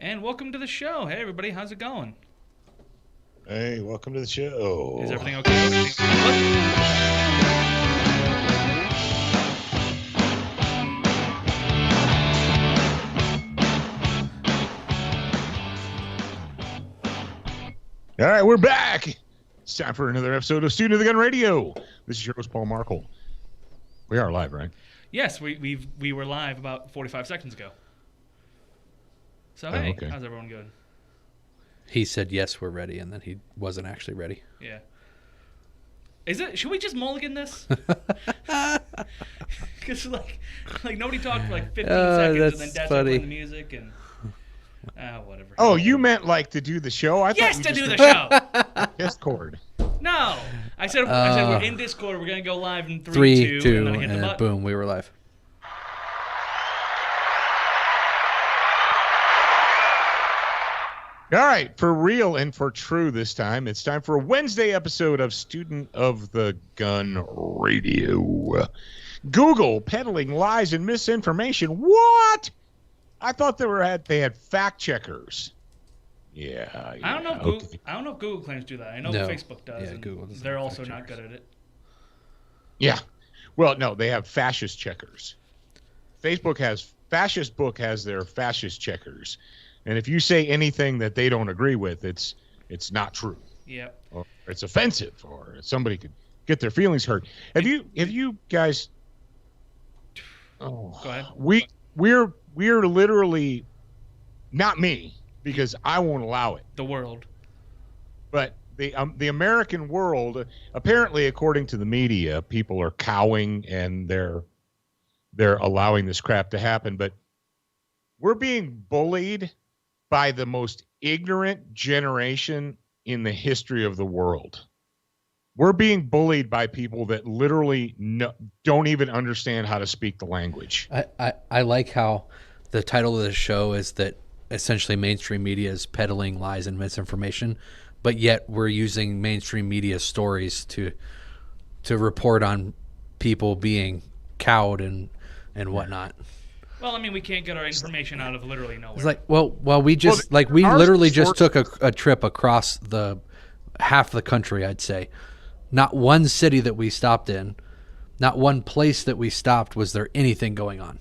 And welcome to the show. Hey, everybody, how's it going? Hey, welcome to the show. Is everything okay? What? All right, we're back. It's time for another episode of Student of the Gun Radio. This is your host, Paul Markle. We are live, right? Yes, we were live about 45 seconds ago. So, hey, okay. How's everyone going? He said, yes, we're ready, and then he wasn't actually ready. Yeah. Should we just mulligan this? Because, like nobody talked for like 15 seconds, and then Dad started playing the music, and... whatever. Oh, you meant like to do the show? Yes, to do the show. Discord. No, I said we're in Discord. We're gonna go live in 3, 2, and then I hit the button. Boom, we were live. All right, for real and for true this time, it's time for a Wednesday episode of Student of the Gun Radio. Google peddling lies and misinformation. What? I thought they had fact checkers. Yeah. I don't know. Okay. I don't know if Google claims to do that. I know No. Facebook does. Yeah, and Google doesn't they're have also fact not good checkers. at it. Yeah. Well, no, they have fascist checkers. Facebook has their fascist checkers. And if you say anything that they don't agree with, it's not true. Yep. Or it's offensive, or somebody could get their feelings hurt. Have you guys? Oh, Go ahead. We're literally, not me, because I won't allow it. The world. But the American world, apparently, according to the media, people are cowing and they're allowing this crap to happen. But we're being bullied by the most ignorant generation in the history of the world. We're being bullied by people that literally don't even understand how to speak the language. I like how the title of the show is that essentially mainstream media is peddling lies and misinformation, but yet we're using mainstream media stories to report on people being cowed and whatnot. Well, I mean, we can't get our information out of literally nowhere. It's like, we literally just took a trip across half the country, I'd say. Not one city that we stopped in, not one place that we stopped was there anything going on.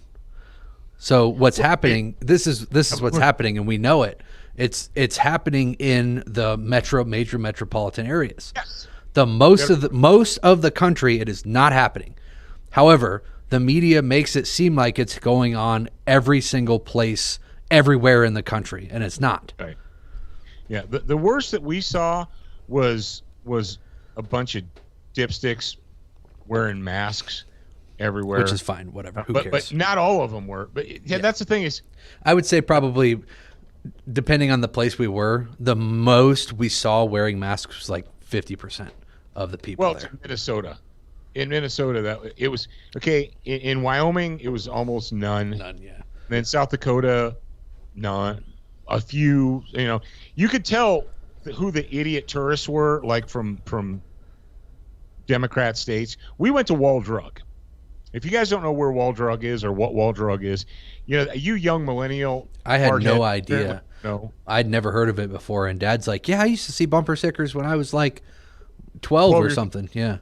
So what's happening? This is what's happening, and we know it. It's happening in the major metropolitan areas. Yes. Most of the country, it is not happening. However, the media makes it seem like it's going on every single place, everywhere in the country, and it's not. Right. Yeah. The worst that we saw was a bunch of dipsticks wearing masks everywhere, Which is fine, whatever. Who cares? But not all of them were. But yeah, that's the thing is, I would say probably, depending on the place we were, the most we saw wearing masks was like 50% of the people it's there. in Minnesota. In Minnesota, it was okay. In Wyoming, it was almost none. None, yeah. Then South Dakota, none. A few, you could tell who the idiot tourists were, like from Democrat states. We went to Wall Drug. If you guys don't know where Wall Drug is or what Wall Drug is, you young millennial. I had no hardhead, idea. No. I'd never heard of it before, and Dad's like, yeah, I used to see bumper stickers when I was like 12 or something. Yeah.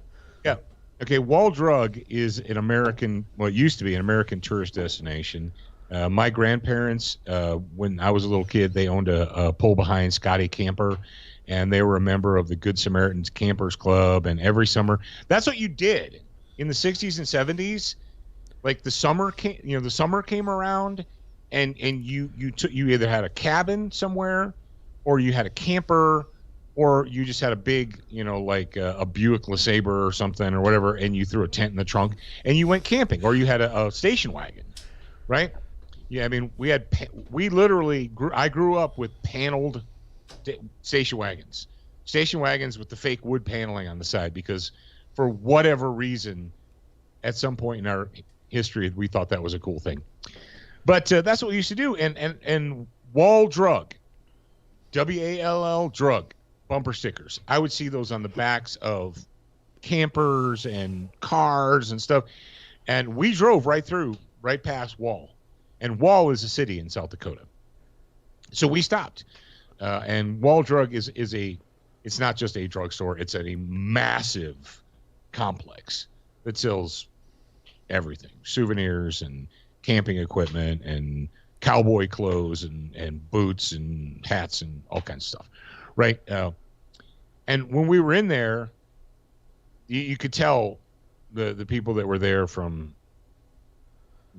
Yeah. Okay, Wall Drug is it used to be an American tourist destination. My grandparents, when I was a little kid, they owned a pull-behind Scotty camper, and they were a member of the Good Samaritans Campers Club, and every summer, that's what you did in the 60s and 70s. Like the summer came around, and you either had a cabin somewhere, or you had a camper, or you just had a big, like a Buick LeSabre or something or whatever, and you threw a tent in the trunk and you went camping, or you had a station wagon, right? Yeah, I mean, I grew up with paneled station wagons with the fake wood paneling on the side, because for whatever reason, at some point in our history, we thought that was a cool thing. But that's what we used to do. And Wall Drug, WALL Drug, bumper stickers. I would see those on the backs of campers and cars and stuff. And we drove right past Wall. And Wall is a city in South Dakota. So we stopped. And Wall Drug is it's not just a drugstore. It's a massive complex that sells everything, souvenirs and camping equipment and cowboy clothes and boots and hats and all kinds of stuff. Right. And when we were in there, you could tell the people that were there from,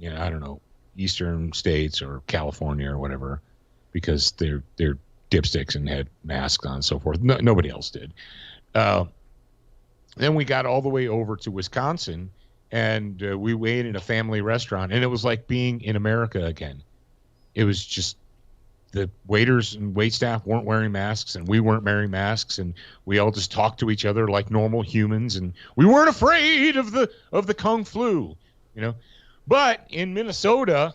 I don't know, Eastern states or California or whatever, because they're dipsticks and had masks on and so forth. Nobody else did. Then we got all the way over to Wisconsin, and we ate in a family restaurant, and it was like being in America again. It was just the waiters and waitstaff weren't wearing masks, and we weren't wearing masks, and we all just talked to each other like normal humans, and we weren't afraid of the Kung flu, But in Minnesota,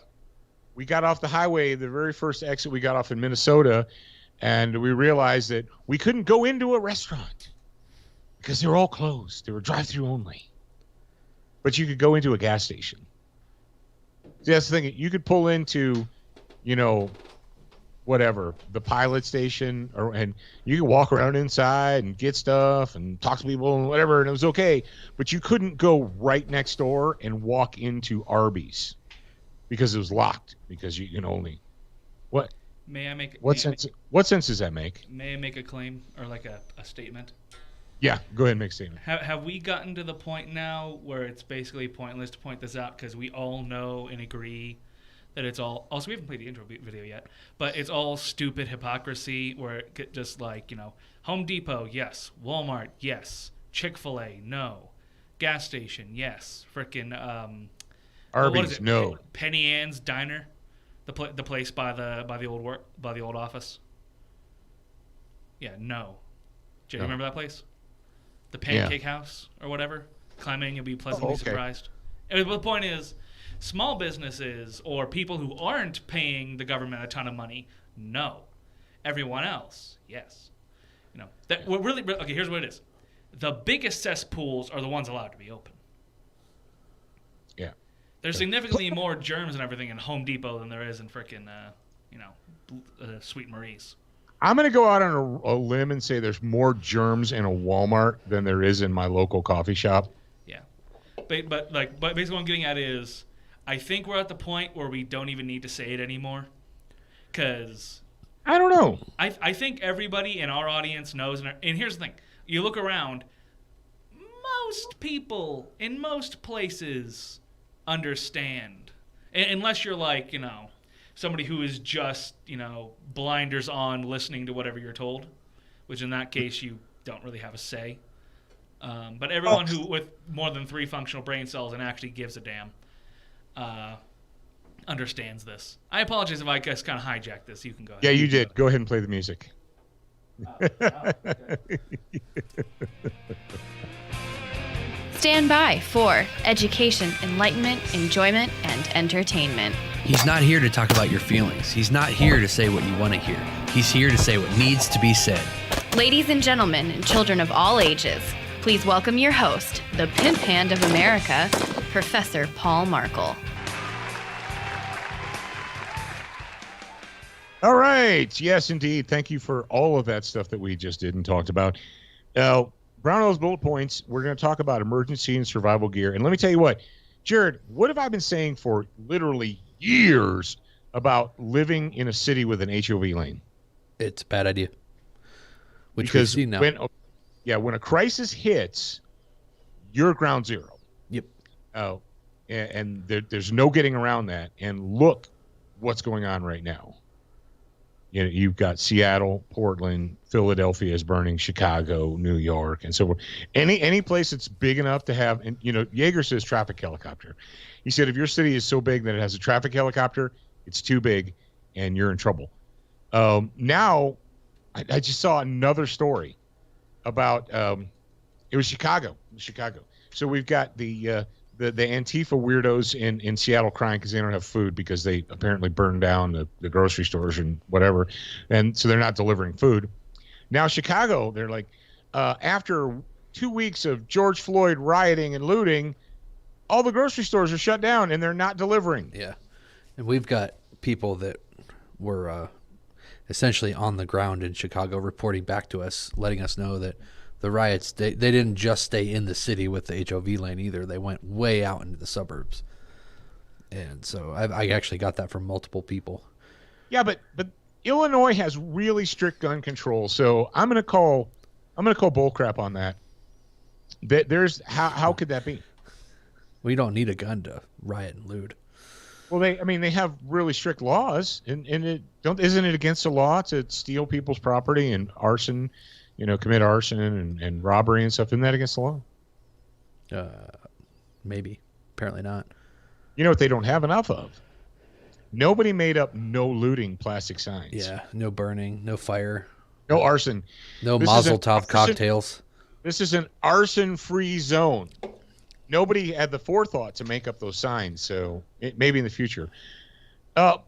we got off the highway, the very first exit we got off in Minnesota, and we realized that we couldn't go into a restaurant because they were all closed. They were drive-through only. But you could go into a gas station. See, that's the thing. You could pull into, whatever, the pilot station, and you could walk around inside and get stuff and talk to people and whatever, and it was okay. But you couldn't go right next door and walk into Arby's because it was locked, because you can only what? May I make what sense does that make? May I make a claim or like a statement? Yeah, go ahead and make a statement. Have we gotten to the point now where it's basically pointless to point this out because we all know and agree that it's all... Also, we haven't played the intro video yet, but it's all stupid hypocrisy where it just like, Home Depot, yes. Walmart, yes. Chick-fil-A, no. Gas station, yes. Frickin' Arby's, no. Penny Ann's Diner, the place by the old office. Yeah, no. Do you remember that place? The Pancake House or whatever. Climb in, you'll be pleasantly surprised. And the point is, small businesses or people who aren't paying the government a ton of money, no. Everyone else, yes. That we're really okay. Here's what it is: the biggest cesspools are the ones allowed to be open. Yeah. There's significantly more germs and everything in Home Depot than there is in frickin' Sweet Marie's. I'm going to go out on a limb and say there's more germs in a Walmart than there is in my local coffee shop. Yeah. But basically what I'm getting at is I think we're at the point where we don't even need to say it anymore. Because... I don't know. I think everybody in our audience knows. And here's the thing. You look around, most people in most places understand. Unless you're like, somebody who is just, blinders on listening to whatever you're told, which in that case you don't really have a say. But everyone who with more than 3 functional brain cells and actually gives a damn understands this. I apologize if I just kind of hijacked this. You can go ahead. Yeah, you did. Go ahead and play the music. Stand by for education, enlightenment, enjoyment, and entertainment. He's not here to talk about your feelings. He's not here to say what you want to hear. He's here to say what needs to be said. Ladies and gentlemen, and children of all ages, please welcome your host, the pimp hand of America, Professor Paul Markle. All right. Yes, indeed. Thank you for all of that stuff that we just did and talked about. Brownell's bullet points, we're going to talk about emergency and survival gear. And let me tell you what, Jared, what have I been saying for literally years about living in a city with an HOV lane? It's a bad idea. Which because we see now. When a crisis hits, you're ground zero. Yep. And there's no getting around that. And look what's going on right now. You've got Seattle, Portland, Philadelphia is burning, Chicago, New York, and so forth. Any place that's big enough to have, and Yeager says traffic helicopter. He said if your city is so big that it has a traffic helicopter, it's too big, and you're in trouble. Now, I just saw another story about it was Chicago. So we've got the Antifa weirdos in Seattle crying because they don't have food because they apparently burned down the grocery stores and whatever. And so they're not delivering food. Now, Chicago, they're like, after 2 weeks of George Floyd rioting and looting, all the grocery stores are shut down and they're not delivering. Yeah. And we've got people that were essentially on the ground in Chicago reporting back to us, letting us know that the riots, they didn't just stay in the city with the HOV lane either. They went way out into the suburbs. And so I actually got that from multiple people. Yeah, but Illinois has really strict gun control, so I'm gonna call bullcrap on that. There's how could that be? We don't need a gun to riot and loot. Well, they have really strict laws, and isn't it against the law to steal people's property and arson, commit arson and robbery and stuff? Isn't that against the law? Maybe. Apparently not. You know what they don't have enough of? Nobody made up no looting plastic signs. Yeah, no burning, no fire. No arson. No Mazel Tov cocktails. This is an arson-free zone. Nobody had the forethought to make up those signs, so maybe in the future. But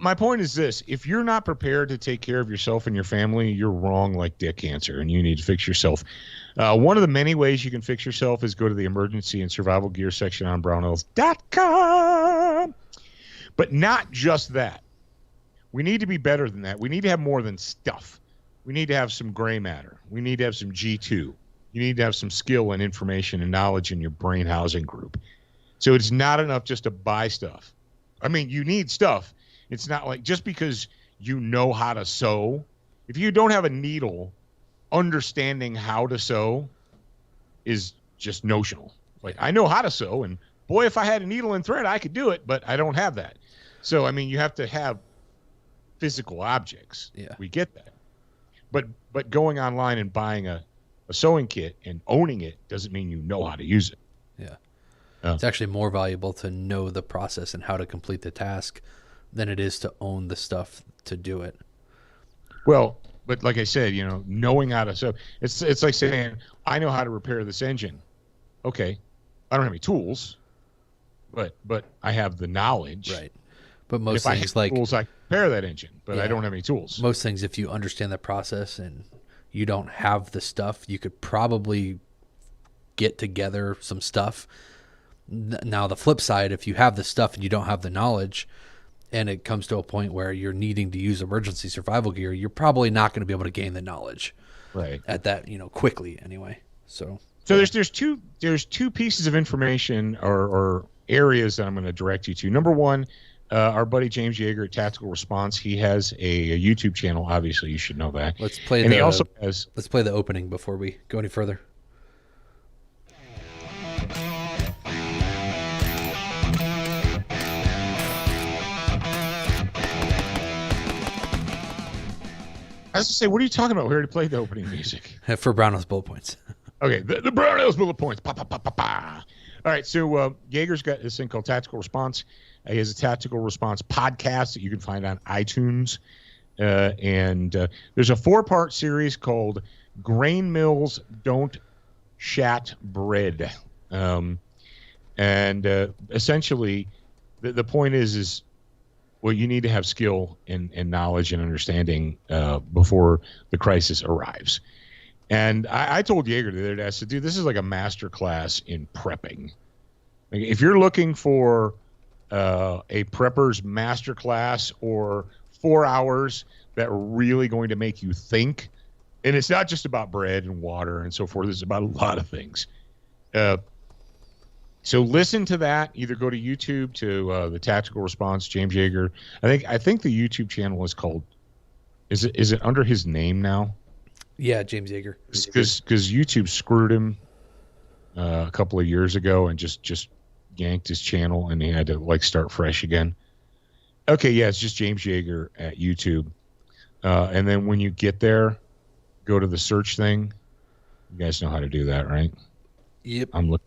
my point is this. If you're not prepared to take care of yourself and your family, you're wrong like dick cancer, and you need to fix yourself. One of the many ways you can fix yourself is go to the emergency and survival gear section on brownells.com. But not just that. We need to be better than that. We need to have more than stuff. We need to have some gray matter. We need to have some G2. You need to have some skill and information and knowledge in your brain housing group. So it's not enough just to buy stuff. I mean, you need stuff. It's not like just because you know how to sew. If you don't have a needle, understanding how to sew is just notional. Like, I know how to sew, and boy, if I had a needle and thread, I could do it, but I don't have that. So, I mean, you have to have physical objects. Yeah. We get that. But going online and buying a sewing kit and owning it doesn't mean you know how to use it. Yeah. It's actually more valuable to know the process and how to complete the task than it is to own the stuff to do it. Well, but like I said, knowing how to sew, it's like saying, I know how to repair this engine. Okay. I don't have any tools, but I have the knowledge. Right. But most if things I have tools, I can repair that engine, but I don't have any tools. Most things, if you understand the process and you don't have the stuff, you could probably get together some stuff. Now, the flip side, if you have the stuff and you don't have the knowledge, and it comes to a point where you're needing to use emergency survival gear, you're probably not going to be able to gain the knowledge, right? At that, quickly anyway. So there's two pieces of information or areas that I'm going to direct you to. Number one. Our buddy James Yeager at Tactical Response, he has a YouTube channel. Obviously, you should know that. Let's play the opening before we go any further. I was to say, what are you talking about? We already played the opening music. For Brownell's bullet points. Okay, the Brownell's bullet points. Pa, pa, pa, pa, pa. All right, so Yeager's got this thing called Tactical Response. He has a Tactical Response podcast that you can find on iTunes. And there's a 4-part series called Grain Mills Don't Shat Bread. Essentially, the point is well, you need to have skill and knowledge and understanding before the crisis arrives. And I told Yeager the other day, I said, dude, this is like a master class in prepping. Like, if you're looking for a prepper's master class or 4 hours that are really going to make you think, and it's not just about bread and water and so forth, it's about a lot of things. So listen to that. Either go to YouTube to the Tactical Response, James Yeager. I think the YouTube channel is called. Is it under his name now? Yeah, James Yeager. Because YouTube screwed him a couple of years ago and just yanked his channel, and he had to start fresh again. Okay, yeah, it's just James Yeager at YouTube. And then when you get there, go to the search thing. You guys know how to do that, right? Yep. I'm looking.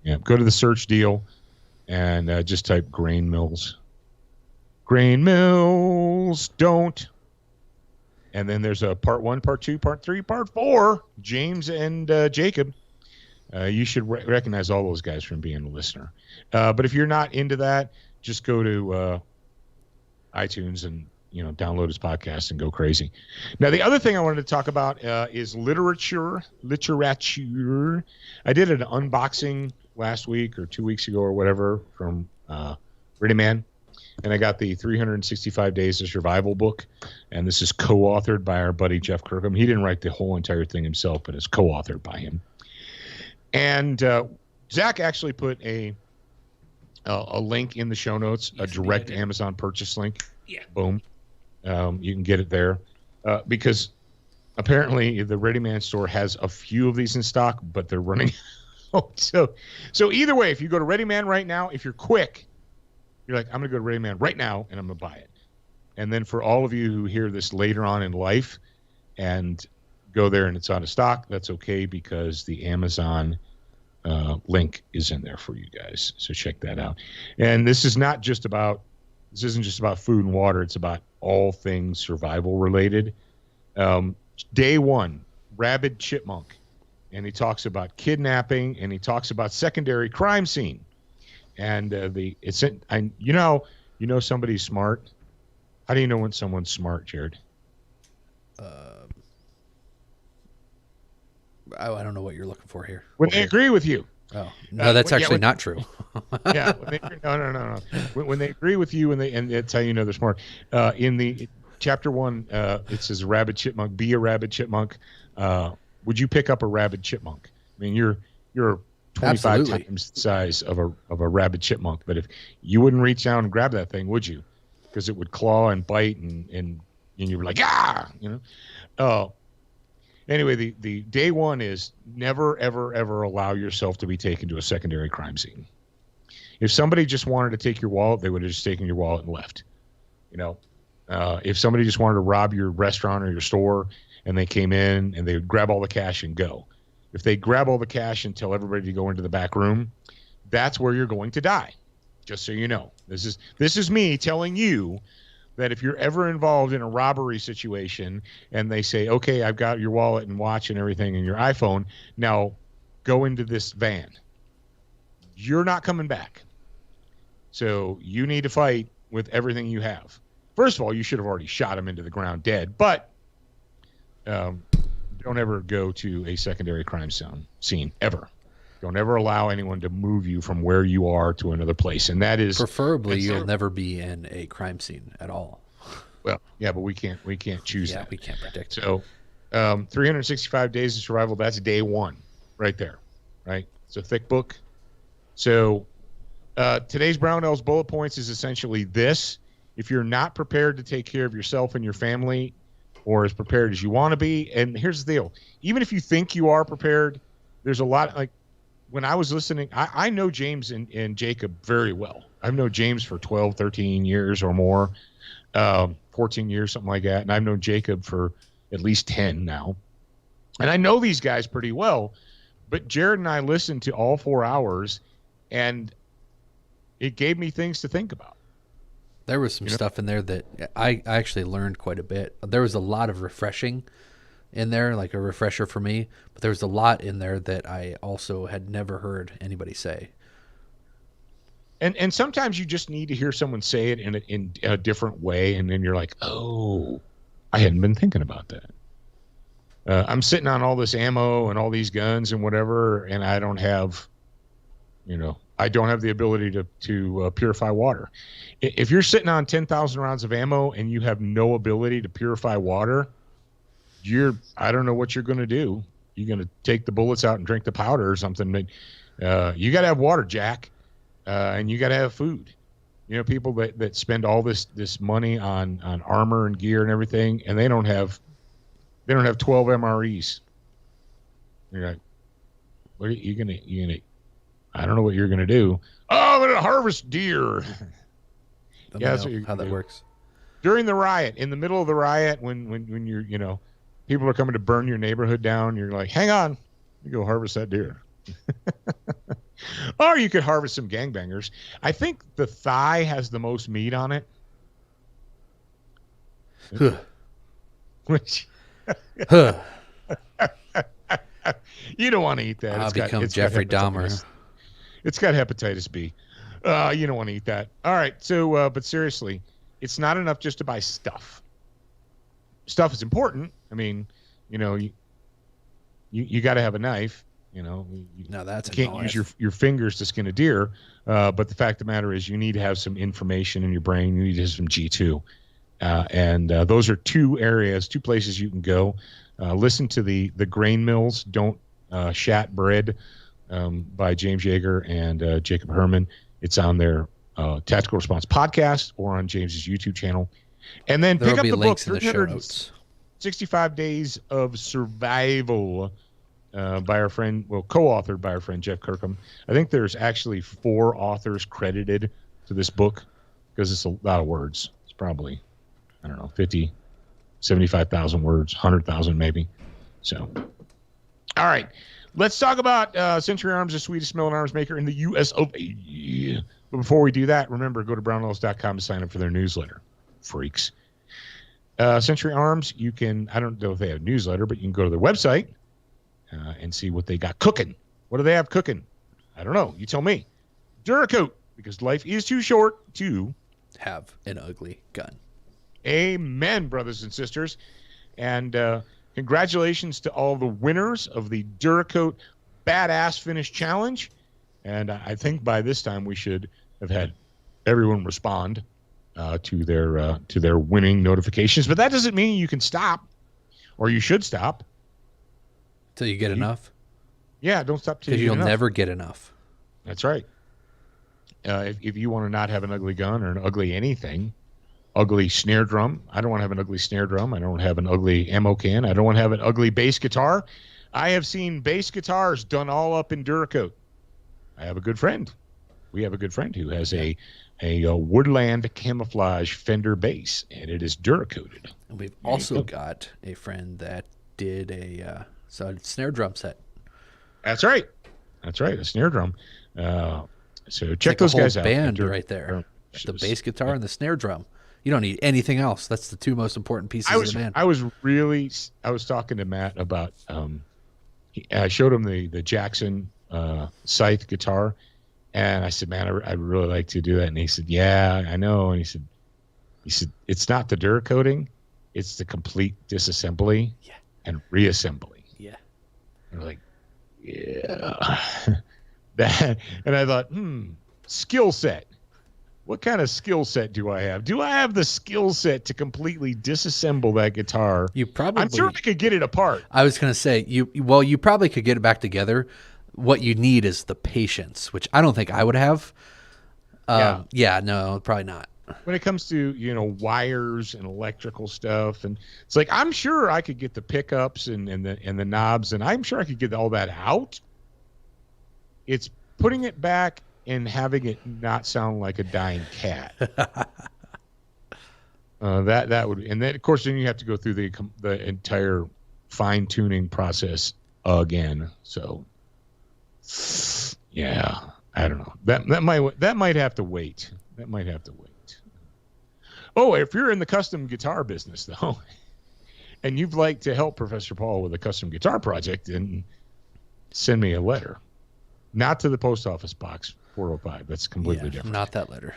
Yeah, go to the search deal and just type Grain Mills. Grain Mills don't. And then there's a part 1, part 2, part 3, part 4. James and Jacob. You should recognize all those guys from being a listener. But if you're not into that, just go to iTunes and download his podcast and go crazy. Now, the other thing I wanted to talk about is literature. I did an unboxing last week or 2 weeks ago or whatever from Ready Man. and I got the 365 Days of Survival book, and this is co-authored by our buddy Jeff Kirkham. He didn't write the whole entire thing himself, but it's co-authored by him. And Zach actually put a link in the show notes, a direct Amazon purchase link. Yeah. Boom. You can get it there because apparently the Ready Man store has a few of these in stock, but they're running out. So either way, if you go to Ready Man right now, if you're quick, you're like, I'm going to go to Ready Man right now, and I'm going to buy it. And then for all of you who hear this later on in life and go there and it's out of stock, that's okay because the Amazon link is in there for you guys. So check that out. And this isn't just about food and water. It's about all things survival related. Day 1, Rabid Chipmunk. And he talks about kidnapping, and he talks about secondary crime scene. And you know somebody's smart. How do you know when someone's smart, Jared? I don't know what you're looking for here. When they agree with you. Oh no, that's actually not true. Yeah, no. When they agree with you, and that's how you know they're smart. In the chapter 1, it says rabid chipmunk. Be a rabid chipmunk. Would you pick up a rabid chipmunk? I mean, you're 25 Absolutely. times the size of a rabid chipmunk, but if you wouldn't reach down and grab that thing, would you? Because it would claw and bite, and you were like, ah, you know. Anyway, the day 1 is never, ever, ever allow yourself to be taken to a secondary crime scene. If somebody just wanted to take your wallet, they would have just taken your wallet and left. You know, if somebody just wanted to rob your restaurant or your store and they came in and they would grab all the cash and go. If they grab all the cash and tell everybody to go into the back room, that's where you're going to die. Just so you know, this is me telling you that if you're ever involved in a robbery situation and they say, okay, I've got your wallet and watch and everything and your iPhone, now go into this van. You're not coming back. So you need to fight with everything you have. First of all, you should have already shot him into the ground dead, but don't ever go to a secondary crime scene, ever. Don't ever allow anyone to move you from where you are to another place. And that is preferably you'll never be in a crime scene at all. Well, yeah, but we can't choose that. Yeah, we can't predict. So 365 Days of Survival, that's day 1 right there, right? It's a thick book. So today's Brownell's bullet points is essentially this. If you're not prepared to take care of yourself and your family or as prepared as you want to be, and here's the deal. Even if you think you are prepared, there's a lot, like, when I was listening, I know James and Jacob very well. I've known James for 12, 13 years or more, 14 years, something like that. And I've known Jacob for at least 10 now. And I know these guys pretty well. But Jared and I listened to all 4 hours, and it gave me things to think about. There was some stuff in there that I actually learned quite a bit. There was a lot of refreshing in there, like a refresher for me, but there was a lot in there that I also had never heard anybody say. And sometimes you just need to hear someone say it in a different way, and then you're like, oh, I hadn't been thinking about that. I'm sitting on all this ammo and all these guns and whatever, and I don't have the ability to purify water. If you're sitting on 10,000 rounds of ammo and you have no ability to purify water, I don't know what you're going to do. You're going to take the bullets out and drink the powder or something. But you got to have water, Jack, and you got to have food. You know, people that spend all this money on armor and gear and everything, and they don't have 12 MREs. You're like, what are you gonna? I don't know what you're gonna do. Oh, I'm gonna harvest deer. That's how that works. During the riot, in the middle of the riot, when you're people are coming to burn your neighborhood down, you're like, hang on, you go harvest that deer. Or you could harvest some gangbangers. I think the thigh has the most meat on it. Which you don't want to eat that. I'll become Jeffrey Dahmer. It's got hepatitis B. You don't want to eat that. All right. So, but seriously, it's not enough just to buy stuff. Stuff is important. I mean, you got to have a knife No, that's you can't use your fingers to skin a deer. But the fact of the matter is, you need to have some information in your brain. You need to have some G2. And those are two places you can go. Listen to the Grain Mills Don't Shat Bread by James Yeager and Jacob Herman. It's on their Tactical Response podcast or on James's YouTube channel. And then pick up the book, 365 Days of Survival, by our friend, co-authored by our friend Jeff Kirkham. I think there's actually 4 authors credited to this book because it's a lot of words. It's probably, 50, 75,000 words, 100,000 maybe. So, all right. Let's talk about Century Arms, the sweetest smelling arms maker in the U.S. of A. But before we do that, remember, go to brownells.com to sign up for their newsletter. Freaks. Century Arms, you can, I don't know if they have a newsletter, but you can go to their website and see what they got cooking. What do they have cooking? I don't know. You tell me. Duracoat, because life is too short to have an ugly gun. Amen, brothers and sisters. And congratulations to all the winners of the Duracoat Badass Finish Challenge. And I think by this time we should have had everyone respond to their winning notifications. But that doesn't mean you can stop, or you should stop. Till you get enough? Yeah, don't stop till you get enough. Because you'll never get enough. That's right. If you want to not have an ugly gun or an ugly anything, ugly snare drum. I don't want to have an ugly snare drum. I don't want to have an ugly ammo can. I don't want to have an ugly bass guitar. I have seen bass guitars done all up in Duracoat. I have a good friend. We have a good friend who has a woodland camouflage Fender bass, and it is Duracoated. And we've also got a friend that did a snare drum set. That's right. A snare drum. So check those guys out. Band right there. The bass guitar and the snare drum. You don't need anything else. That's the 2 most important pieces of the band. I was talking to Matt about. I showed him the Jackson Scythe guitar, and I said, "Man, I'd really like to do that." And he said, "Yeah, I know." And he said, "It's not the Duracoating, it's the complete disassembly and reassembly." Yeah. And I'm like, yeah. That, and I thought, skill set. What kind of skill set do I have? Do I have the skill set to completely disassemble that guitar? I'm sure I could get it apart. I was going to say, you probably could get it back together. What you need is the patience, which I don't think I would have. No, probably not. When it comes to, wires and electrical stuff, and it's like, I'm sure I could get the pickups and the knobs, and I'm sure I could get all that out. It's putting it back and having it not sound like a dying cat. That would, and then of course then you have to go through the entire fine tuning process again. So yeah, I don't know. That might have to wait. Oh, if you're in the custom guitar business though, and you'd like to help Professor Paul with a custom guitar project, then send me a letter. Not to the post office box 405. That's completely different. Not that letter.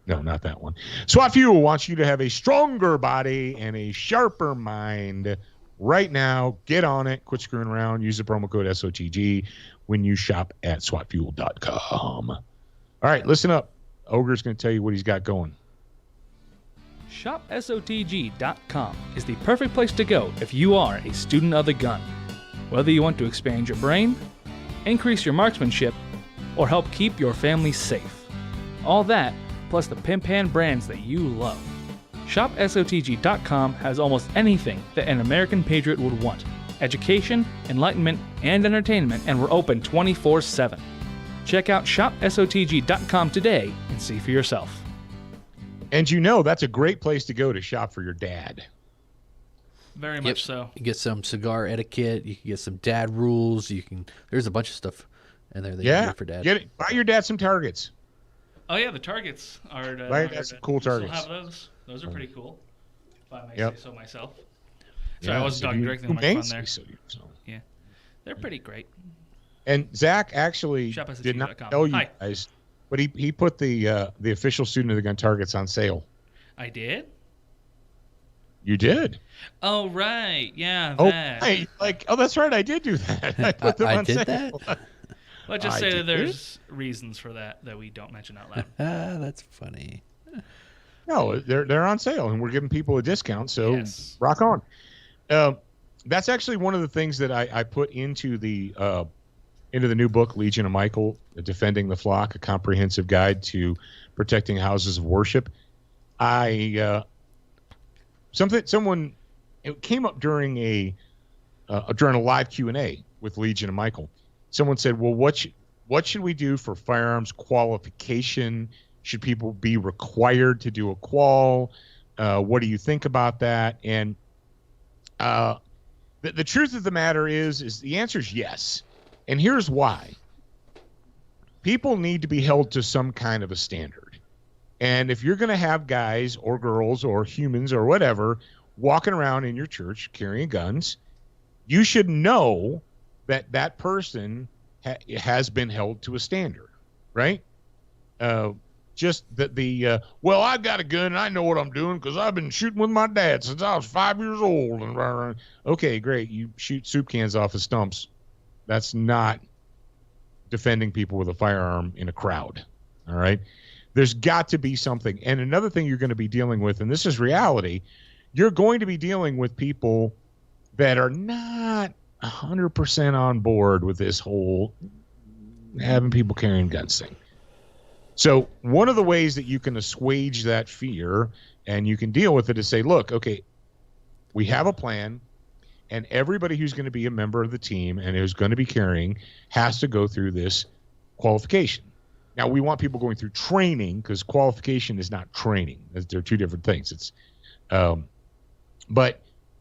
No, not that one. SWAT Fuel wants you to have a stronger body and a sharper mind right now. Get on it. Quit screwing around. Use the promo code SOTG when you shop at SWATfuel.com. All right, listen up. Ogre's going to tell you what he's got going. ShopSOTG.com is the perfect place to go if you are a student of the gun. Whether you want to expand your brain, increase your marksmanship, or help keep your family safe. All that, plus the Pimp Hand brands that you love. ShopSOTG.com has almost anything that an American patriot would want. Education, enlightenment, and entertainment, and we're open 24/7. Check out ShopSOTG.com today and see for yourself. And that's a great place to go to shop for your dad. Very much so. You get some cigar etiquette. You can get some dad rules. There's a bunch of stuff in there that you can get for dad. Buy your dad some targets. Oh yeah, the targets are. Buy your dad some cool targets. Still have those. Those are pretty cool. If I may say so myself. Sorry, I wasn't talking directly on the microphone there. Yeah, they're pretty great. And Zach actually did not tell you guys, but he put the official student of the gun targets on sale. I did. You did. Oh, right. Yeah, Oh, that. that's right. I did do that. I put them I on did sale. that? Let's just say that there's reasons for that we don't mention out loud. That's funny. No, they're on sale, and we're giving people a discount. So Yes. rock on. That's actually one of the things that I put into the new book, Legion of Michael, Defending the Flock: A Comprehensive Guide to Protecting Houses of Worship. Someone it came up during a live Q&A with Legion of Michael. Someone said, "Well, what should we do for firearms qualification? Should people be required to do a qual? What do you think about that?" And the truth of the matter is the answer is yes. And here's why. People need to be held to some kind of a standard. And if you're going to have guys or girls or humans or whatever walking around in your church carrying guns, you should know that that person has been held to a standard, right? Just well, I've got a gun and I know what I'm doing because I've been shooting with my dad since I was 5 years old. And okay, great. You shoot soup cans off of stumps. That's not defending people with a firearm in a crowd. All right. There's got to be something. And another thing you're going to be dealing with, and this is reality, you're going to be dealing with people that are not 100% on board with this whole having people carrying guns thing. So one of the ways that you can assuage that fear and you can deal with it is say, look, okay, we have a plan, and everybody who's going to be a member of the team and who's going to be carrying has to go through this qualification. Now, we want people going through training because qualification is not training. They're two different things. But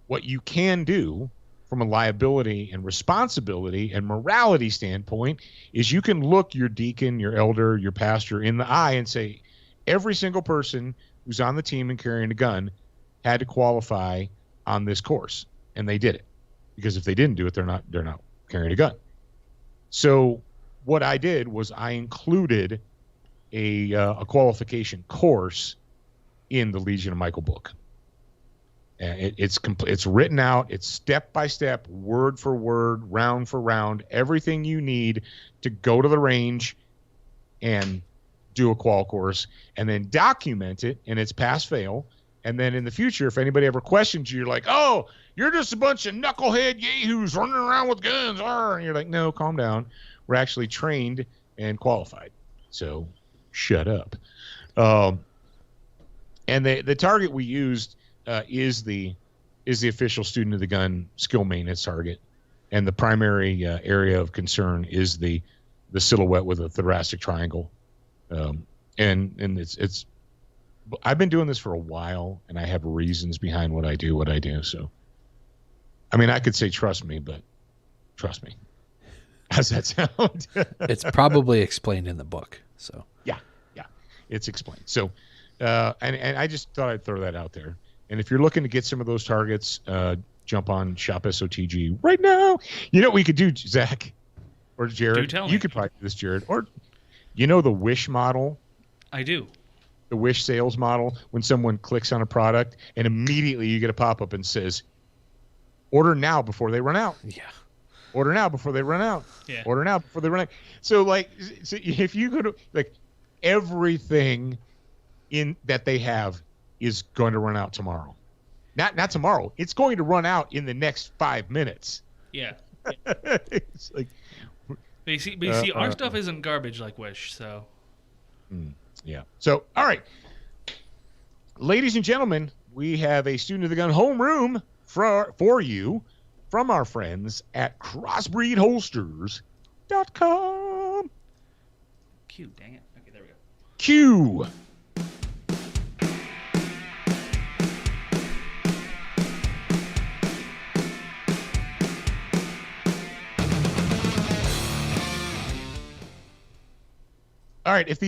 what you can do from a liability and responsibility and morality standpoint is you can look your deacon, your elder, your pastor in the eye and say, every single person who's on the team and carrying a gun had to qualify on this course. And they did it, because if they didn't do it, they're not carrying a gun. So what I did was I included a qualification course in the Legion of Michael book. It's written out. It's step by step, word for word, round for round, everything you need to go to the range and do a qual course, and then document it, and it's pass fail. And then in the future, if anybody ever questions you, you're like, "Oh, you're just a bunch of knucklehead yahoos running around with guns." And you're like, "No, calm down. We're actually trained and qualified. So shut up." And the target we used is the official student of the gun skill maintenance target, and the primary area of concern is the silhouette with a thoracic triangle. And it's I've been doing this for a while, and I have reasons behind what I do. So, I mean, I could say trust me, but trust me. How's that sound? It's probably explained in the book. So yeah, it's explained. So, and I just thought I'd throw that out there. And if you're looking to get some of those targets, jump on Shop SOTG right now. You know what we could do, Zach or Jared? Do tell me. You could probably do this, Jared. Or, the Wish model? I do. The Wish sales model, when someone clicks on a product and immediately you get a pop-up and says, order now before they run out. yeah. Order now before they run out. Yeah. Order now before they run out. So if you go to everything in that they have is going to run out tomorrow. Not tomorrow. It's going to run out in the next 5 minutes. Yeah. It's like, But you see, our stuff isn't garbage like Wish, so. Yeah. So, all right. Ladies and gentlemen, we have a Student of the Gun homeroom for you from our friends at crossbreedholsters.com. Q, dang it. Okay, there we go. Q. All right, if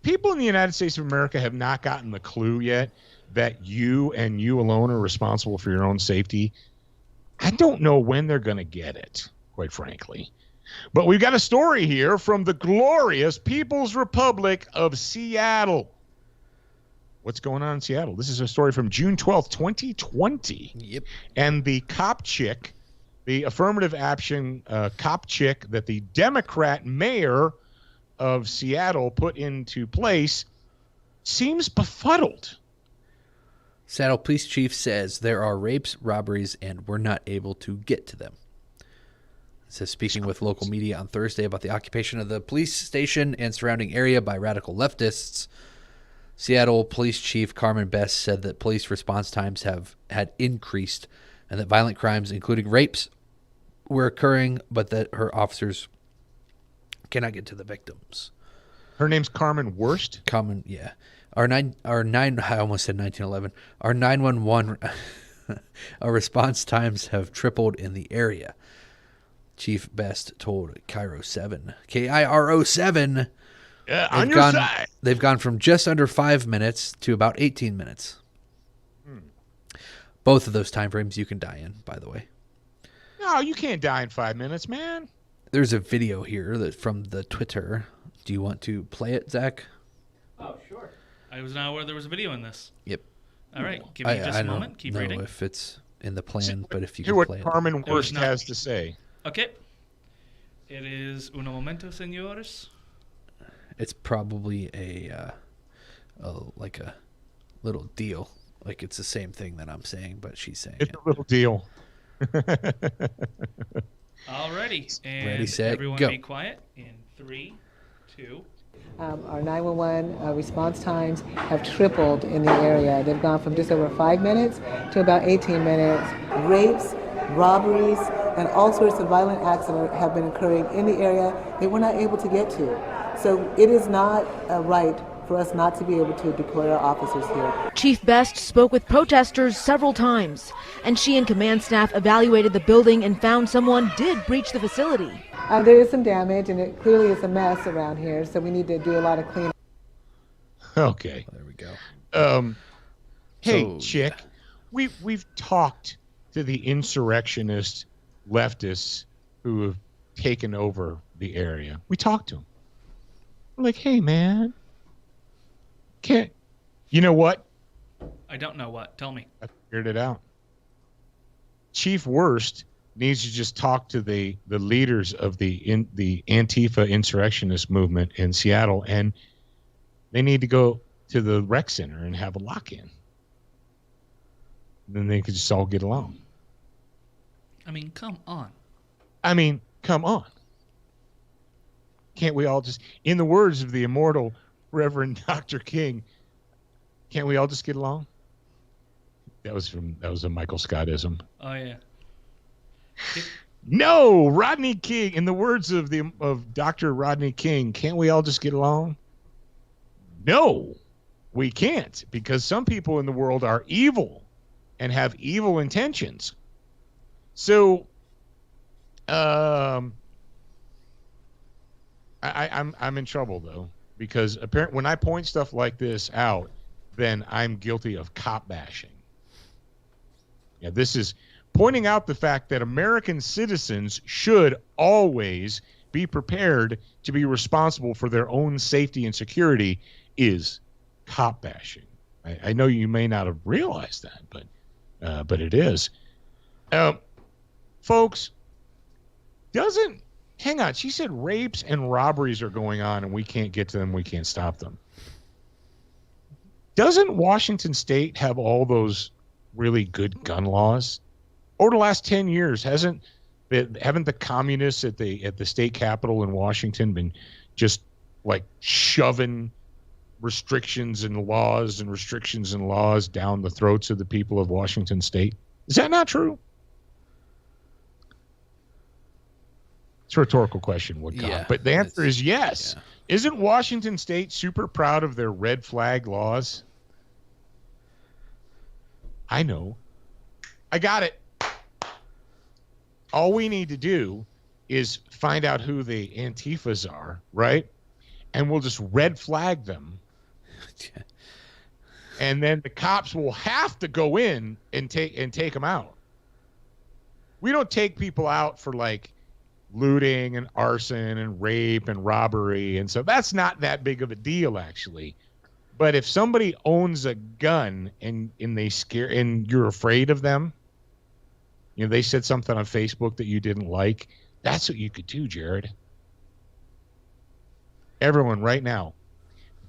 people in the United States of America have not gotten the clue yet that you and you alone are responsible for your own safety, I don't know when they're going to get it, quite frankly. But we've got a story here from the glorious People's Republic of Seattle. what's going on in Seattle. This is a story from June 12th, 2020. Yep. And the cop chick, the affirmative action cop chick that the Democrat mayor of Seattle put into place seems befuddled. Seattle police chief says there are rapes, robberies, and we're not able to get to them. It says speaking with local media on Thursday about the occupation of the police station and surrounding area by radical leftists, Seattle Police Chief Carmen Best said that police response times had increased and that violent crimes, including rapes, were occurring, but that her officers cannot get to the victims. Her name's Carmen Worst? Yeah. I almost said 1911. Our 911 our response times have tripled in the area. Chief Best told KIRO7. KIRO7. On your side. They've gone from just under 5 minutes to about 18 minutes. Both of those time frames you can die in, by the way. No, you can't die in 5 minutes, man. There's a video here that from the Twitter. Do you want to play it, Zach? Oh, sure. I was not aware there was a video in this. Yep. All right. Give me just a moment. Keep reading. I don't know if it's in the plan, but if you Hear can what play Carmen it. Worst has to say. Okay. It is uno momento, señores. It's probably like a little deal. Like it's the same thing that I'm saying, but she's saying it's a little deal. Alrighty. And ready, set, everyone go. be quiet in 3, 2. Our 911 response times have tripled in the area. They've gone from just over 5 minutes to about 18 minutes. Rapes, robberies, and all sorts of violent acts have been occurring in the area that we're not able to get to. So it is not right for us not to be able to deploy our officers here. Chief Best spoke with protesters several times, and she and command staff evaluated the building and found someone did breach the facility. There is some damage, and it clearly is a mess around here, so we need to do a lot of cleanup. Okay. There we go. Hey, chick, we've talked to the insurrectionist leftists who have taken over the area. We talked to them. We're like, hey, man, you know what? I don't know what. Tell me. I figured it out. Chief Worst needs to just talk to the leaders of the Antifa insurrectionist movement in Seattle, and they need to go to the rec center and have a lock-in. Then they could just all get along. I mean, come on. Can't we all just, in the words of the immortal Reverend Dr. King, can't we all just get along? That was a Michael Scottism. Oh, yeah. No, Rodney King. In the words of Dr. Rodney King, can't we all just get along? No, we can't, because some people in the world are evil and have evil intentions. So, I'm in trouble though, because apparently when I point stuff like this out, then I'm guilty of cop bashing. Yeah, this is pointing out the fact that American citizens should always be prepared to be responsible for their own safety and security is cop bashing. I know you may not have realized that, but it is. Folks, hang on, she said rapes and robberies are going on and we can't get to them, we can't stop them. Doesn't Washington State have all those really good gun laws? Over the last 10 years, haven't the communists at the state capitol in Washington been just like shoving restrictions and laws down the throats of the people of Washington State? Is that not true? It's a rhetorical question, Woodcock. Yeah, but the answer is yes. Yeah. Isn't Washington State super proud of their red flag laws? I know. I got it. All we need to do is find out who the Antifas are, right? And we'll just red flag them. And then the cops will have to go in and take them out. We don't take people out for like looting and arson and rape and robbery, and so that's not that big of a deal actually. But if somebody owns a gun and they scare and you're afraid of them, they said something on Facebook that you didn't like, that's what you could do, Jared. Everyone right now,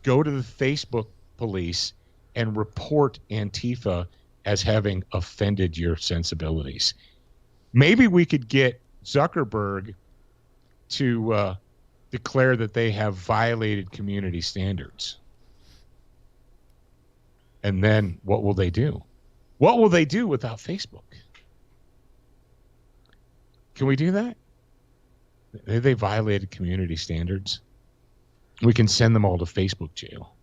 go to the Facebook police and report Antifa as having offended your sensibilities. Maybe we could get Zuckerberg to declare that they have violated community standards. And then what will they do? What will they do without Facebook? Can we do that? They violated community standards. We can send them all to Facebook jail.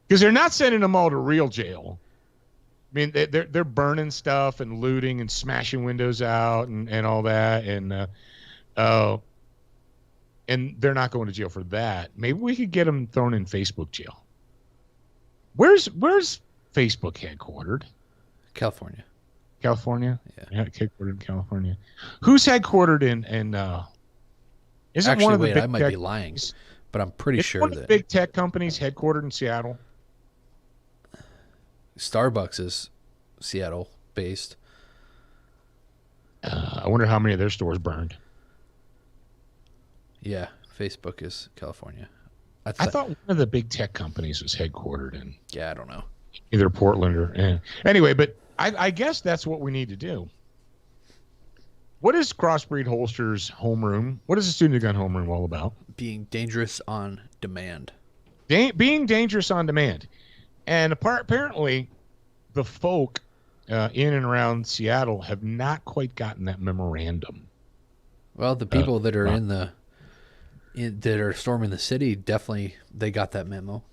Because they're not sending them all to real jail. I mean, they're burning stuff and looting and smashing windows out and all that. And they're not going to jail for that. Maybe we could get them thrown in Facebook jail. Where's Facebook headquartered? California. California? Yeah. Headquartered in California. Who's headquartered in isn't Actually, one of the wait, big I might tech be lying, companies, but I'm pretty sure one of the that big tech companies headquartered in Seattle? Starbucks is Seattle based. I wonder how many of their stores burned. Yeah, Facebook is California. I thought one of the big tech companies was headquartered in. Yeah, I don't know. Either Portland or anyway, but I guess that's what we need to do. What is Crossbreed Holsters homeroom? What is the student gun homeroom all about? Being dangerous on demand. Being dangerous on demand. And apparently, the folk in and around Seattle have not quite gotten that memorandum. Well, the people that are that are storming the city, definitely they got that memo.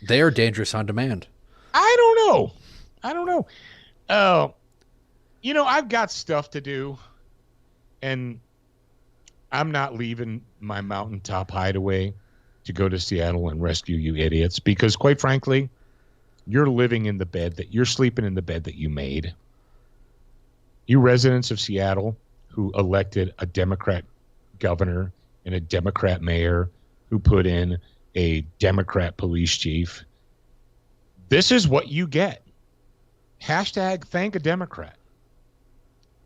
They are dangerous on demand. I don't know. I've got stuff to do, and I'm not leaving my mountaintop hideaway to go to Seattle and rescue you idiots, because quite frankly, you're sleeping in the bed that you made. You residents of Seattle who elected a Democrat governor and a Democrat mayor who put in a Democrat police chief. This is what you get. Hashtag thank a Democrat.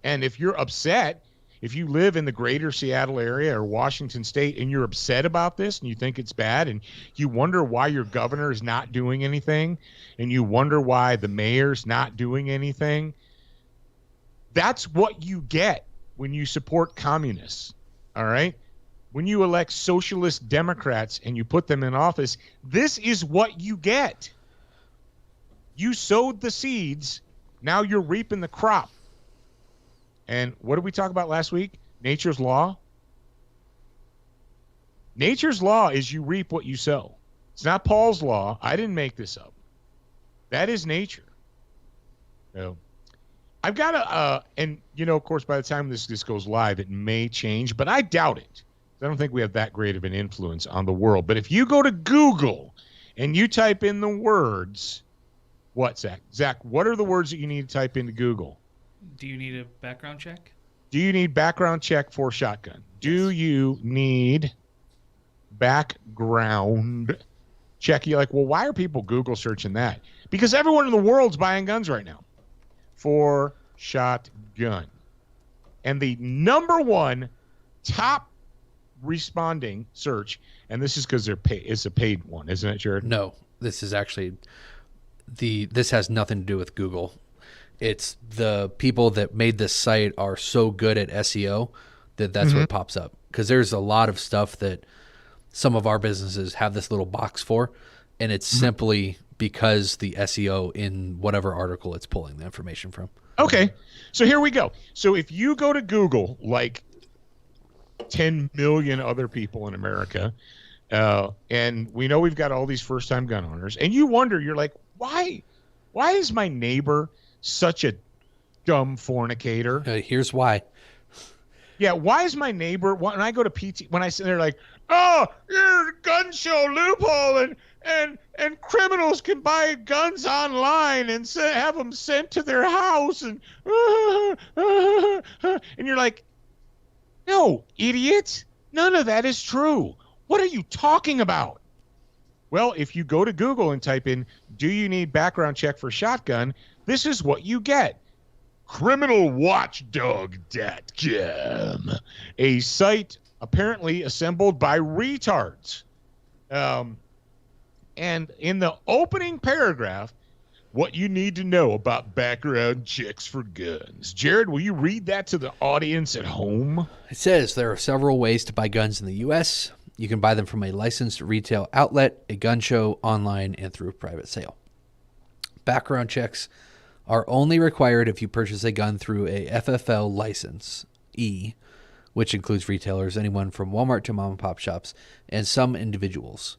And if you're upset, if you live in the greater Seattle area or Washington State and you're upset about this and you think it's bad and you wonder why your governor is not doing anything and you wonder why the mayor's not doing anything, that's what you get when you support communists. All right? When you elect socialist Democrats and you put them in office, this is what you get. You sowed the seeds. Now you're reaping the crop. And what did we talk about last week? Nature's law. Nature's law is you reap what you sow. It's not Paul's law. I didn't make this up. That is nature. So I've got to, and of course, by the time this goes live, it may change, but I doubt it. I don't think we have that great of an influence on the world. But if you go to Google and you type in the words, what, Zach? Zach, what are the words that you need to type into Google? Do you need a background check? Do you need background check for shotgun? Do you need background check? You're like, well, why are people Google searching that? Because everyone in the world's buying guns right now for shotgun. And the number one top responding search, and this is because it's a paid one, isn't it, Jared? No, this is actually this has nothing to do with Google. It's the people that made this site are so good at SEO that's what pops up. Because there's a lot of stuff that some of our businesses have this little box for, and it's simply because the SEO in whatever article it's pulling the information from. Okay, so here we go. So if you go to Google, like 10 million other people in America, and we know we've got all these first-time gun owners, and you wonder, you're like, why is my neighbor such a dumb fornicator? Here's why. Yeah, why is my neighbor, when I go to PT, when I sit there like, oh, you're a gun show loophole, and criminals can buy guns online and have them sent to their house, and you're like, no, idiot, none of that is true. What are you talking about? Well, if you go to Google and type in, do you need background check for shotgun? This is what you get. criminalwatchdog.com, a site apparently assembled by retards. And in the opening paragraph, what you need to know about background checks for guns. Jared, will you read that to the audience at home? It says there are several ways to buy guns in the U.S. You can buy them from a licensed retail outlet, a gun show, online, and through private sale. Background checks are only required if you purchase a gun through a FFL license, E, which includes retailers, anyone from Walmart to mom and pop shops, and some individuals.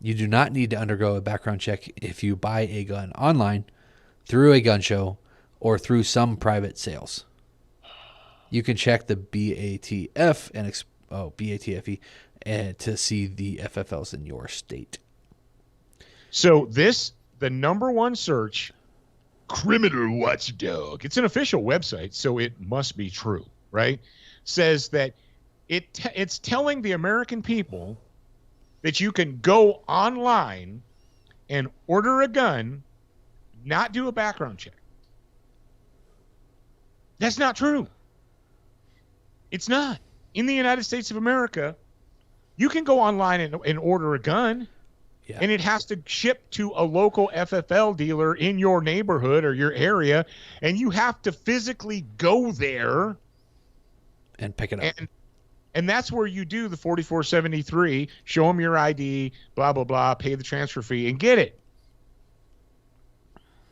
You do not need to undergo a background check if you buy a gun online, through a gun show, or through some private sales. You can check the BATF and BATFE to see the FFLs in your state. So the number one search, Criminal Watchdog, it's an official website, so it must be true, right? Says that it's telling the American people that you can go online and order a gun, not do a background check. That's not true. It's not. In the United States of America, you can go online and order a gun, and it has to ship to a local FFL dealer in your neighborhood or your area, and you have to physically go there and pick it up. And that's where you do the 4473, show them your ID, blah, blah, blah, pay the transfer fee, and get it.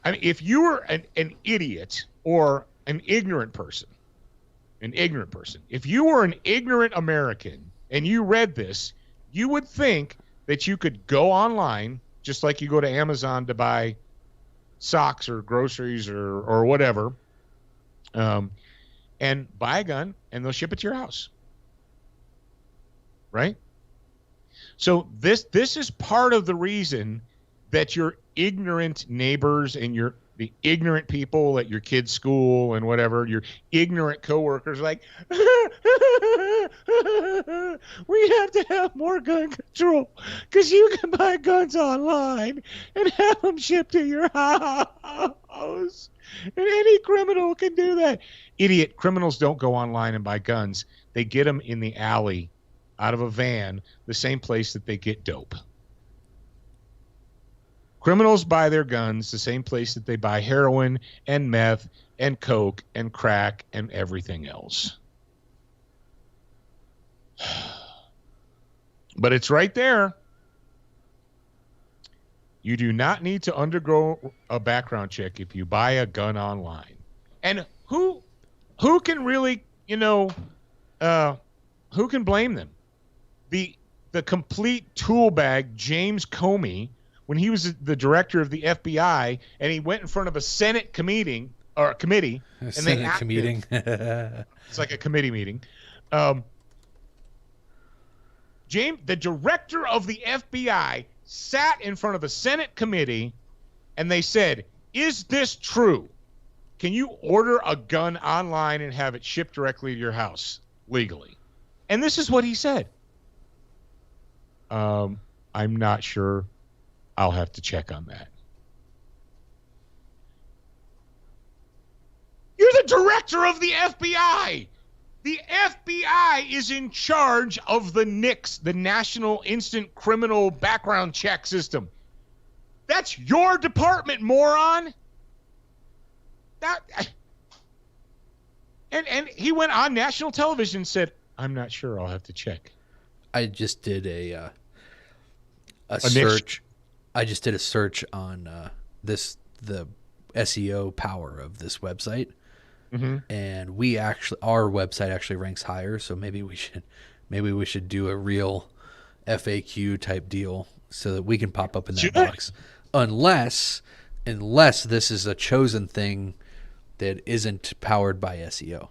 I mean, if you were an idiot or an ignorant person, if you were an ignorant American and you read this, you would think that you could go online, just like you go to Amazon to buy socks or groceries or whatever, and buy a gun, and they'll ship it to your house. Right? So this is part of the reason that your ignorant neighbors and the ignorant people at your kid's school and whatever, your ignorant coworkers, like, we have to have more gun control because you can buy guns online and have them shipped to your house. And any criminal can do that. Idiot, criminals don't go online and buy guns. They get them in the alley out of a van, the same place that they get dope. Criminals buy their guns the same place that they buy heroin and meth and coke and crack and everything else. But it's right there. You do not need to undergo a background check if you buy a gun online. And who can really, who can blame them? The complete tool bag, James Comey, when he was the director of the FBI, and he went in front of a Senate committee, It's like a committee meeting. James, the director of the FBI, sat in front of a Senate committee, and they said, "Is this true? Can you order a gun online and have it shipped directly to your house legally?" And this is what he said. I'm not sure. I'll have to check on that. You're the director of the FBI. The FBI is in charge of the NICS, the National Instant Criminal Background Check System. That's your department, moron. And he went on national television and said, "I'm not sure. I'll have to check." I just did a search. I just did a search on the SEO power of this website, and our website actually ranks higher. So maybe we should do a real FAQ type deal so that we can pop up in that box, unless this is a chosen thing that isn't powered by SEO.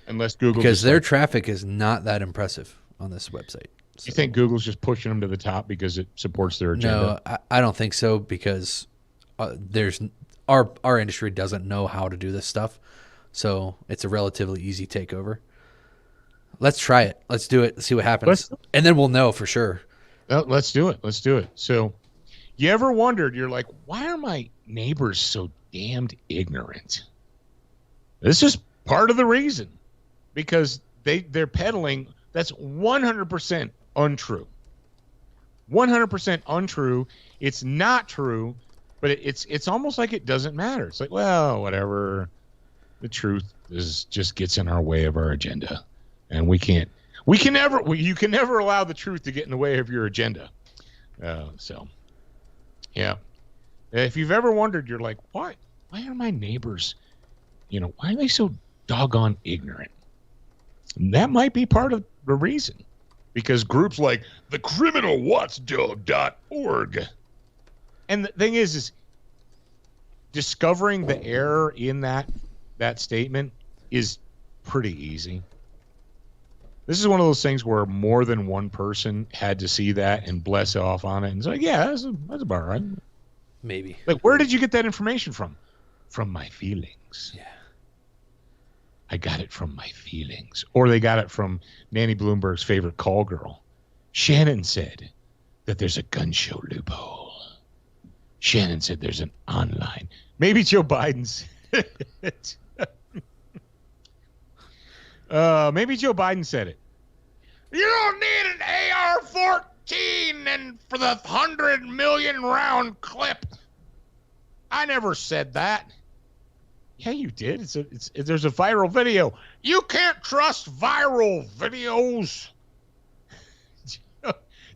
Unless Google, because their traffic is not that impressive on this website. So. You think Google's just pushing them to the top because it supports their agenda? No, I don't think so, because our industry doesn't know how to do this stuff, so it's a relatively easy takeover. Let's try it. Let's do it. Let's see what happens, and then we'll know for sure. Let's do it. Let's do it. So, you ever wondered? You're like, why are my neighbors so damned ignorant? This is part of the reason, because they're peddling. That's 100% untrue. 100% untrue. It's not true, but it's almost like it doesn't matter. It's like, well, whatever. The truth just gets in our way of our agenda, and you can never allow the truth to get in the way of your agenda. So, yeah. If you've ever wondered, you're like, why are my neighbors, why are they so doggone ignorant? And that might be part of the reason, because groups like thecriminalwatchdog.org, and the thing is discovering the error in that statement is pretty easy. This is one of those things where more than one person had to see that and bless off on it. And it's like, yeah, that's about right. Maybe. Like, where did you get that information from? From my feelings. Yeah. I got it from my feelings. Or they got it from Nanny Bloomberg's favorite call girl. Shannon said that there's a gun show loophole. Shannon said there's an online. Maybe Joe Biden said it. Maybe Joe Biden said it. You don't need an AR-14 and for the 100 million round clip. I never said that. Yeah, you did. There's a viral video. You can't trust viral videos.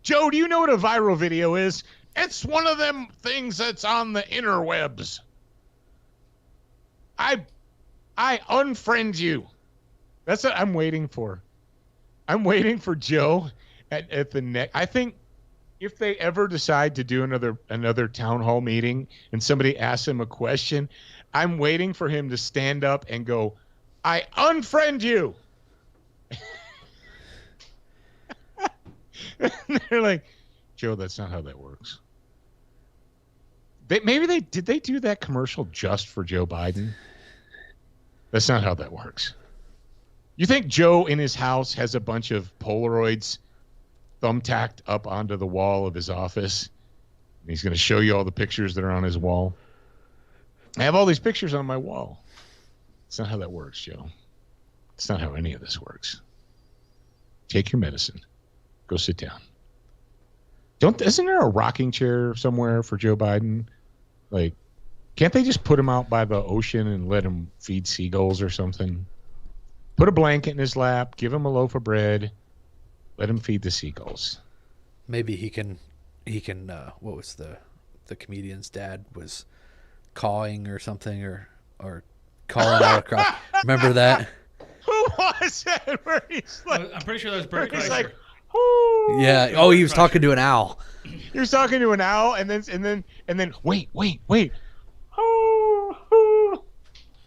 Joe, do you know what a viral video is? It's one of them things that's on the interwebs. I unfriend you. That's what I'm waiting for. I'm waiting for Joe at the next. I think if they ever decide to do another town hall meeting and somebody asks him a question, I'm waiting for him to stand up and go, I unfriend you. They're like, Joe, that's not how that works. Did they do that commercial just for Joe Biden? That's not how that works. You think Joe in his house has a bunch of Polaroids thumbtacked up onto the wall of his office? And he's going to show you all the pictures that are on his wall. I have all these pictures on my wall. It's not how that works, Joe. It's not how any of this works. Take your medicine. Go sit down. Isn't there a rocking chair somewhere for Joe Biden? Like, can't they just put him out by the ocean and let him feed seagulls or something? Put a blanket in his lap, give him a loaf of bread, let him feed the seagulls. Maybe he can what was the comedian's dad was cawing or something or calling out across. Remember that? Who was it? Where he's like, I'm pretty sure that was Bert Kreischer. Like, ooh. Yeah. Oh, he was talking to an owl. He was talking to an owl, and then wait. Oh.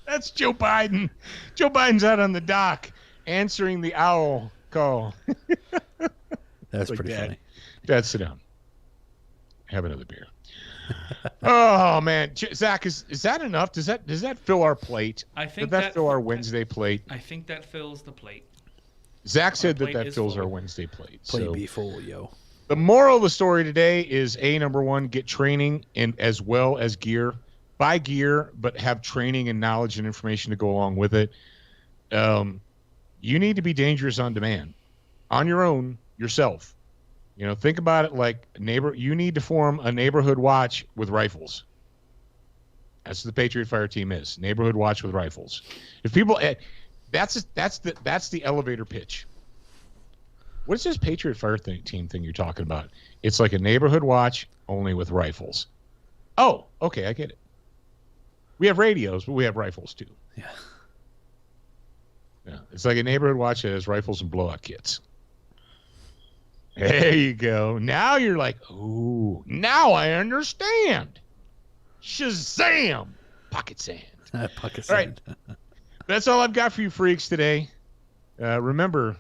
That's Joe Biden. Joe Biden's out on the dock answering the owl call. That's pretty funny. Dad, sit down. Have another beer. Oh man, Zach, is that enough? Does that fill our plate? Did that fill our Wednesday plate? I think that fills the plate. Zach said that fills our Wednesday plate. Plate be full, yo. The moral of the story today is number one, get training and as well as gear. Buy gear, but have training and knowledge and information to go along with it. You need to be dangerous on demand, on your own, yourself. Think about it like you need to form a neighborhood watch with rifles. That's what the Patriot Fire Team is. Neighborhood watch with rifles. If people, that's the elevator pitch. What is this Patriot Fire Team thing you're talking about? It's like a neighborhood watch only with rifles. Oh, okay, I get it. We have radios, but we have rifles too. Yeah. Yeah, it's like a neighborhood watch that has rifles and blowout kits. There you go. Now you're like, ooh, now I understand. Shazam! Pocket sand. Pocket sand. All right. That's all I've got for you freaks today. Remember,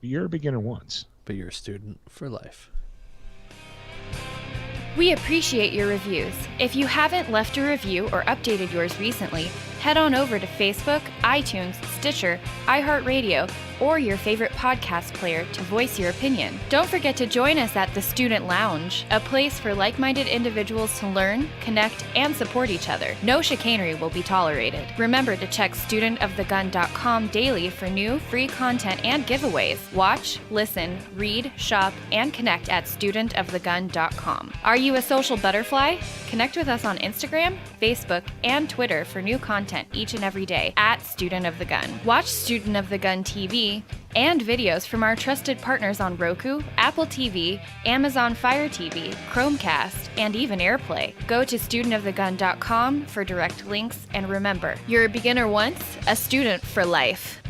you're a beginner once, but you're a student for life. We appreciate your reviews. If you haven't left a review or updated yours recently, head on over to Facebook, iTunes, Stitcher, iHeartRadio, or your favorite podcast player to voice your opinion. Don't forget to join us at the Student Lounge, a place for like-minded individuals to learn, connect, and support each other. No chicanery will be tolerated. Remember to check studentofthegun.com daily for new, free content and giveaways. Watch, listen, read, shop, and connect at studentofthegun.com. Are you a social butterfly? Connect with us on Instagram, Facebook, and Twitter for new content each and every day at Student of the Gun. Watch Student of the Gun TV and videos from our trusted partners on Roku, Apple TV, Amazon Fire TV, Chromecast, and even AirPlay. Go to studentofthegun.com for direct links, and remember, you're a beginner once, a student for life.